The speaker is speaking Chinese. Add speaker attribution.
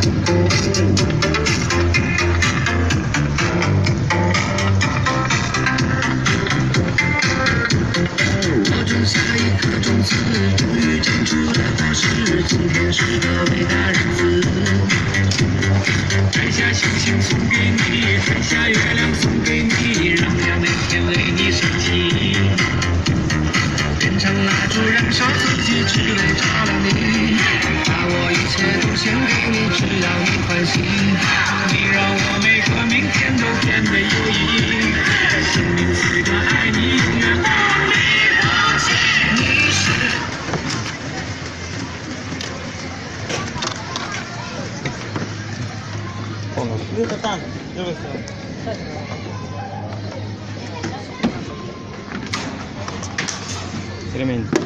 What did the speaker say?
Speaker 1: 我种下一颗种子，终于长出了果实。今天是个伟大日子，摘下星星送给你，摘下月亮送给你，让亮每天为你升起。点上蜡烛，燃烧自己，只为照亮你。把我一切都献给你，只要你欢喜。你让我每个明天都变得有意义。生命是个爱你，永远不离不弃。你是。
Speaker 2: このフルートタンどうですか？エレメント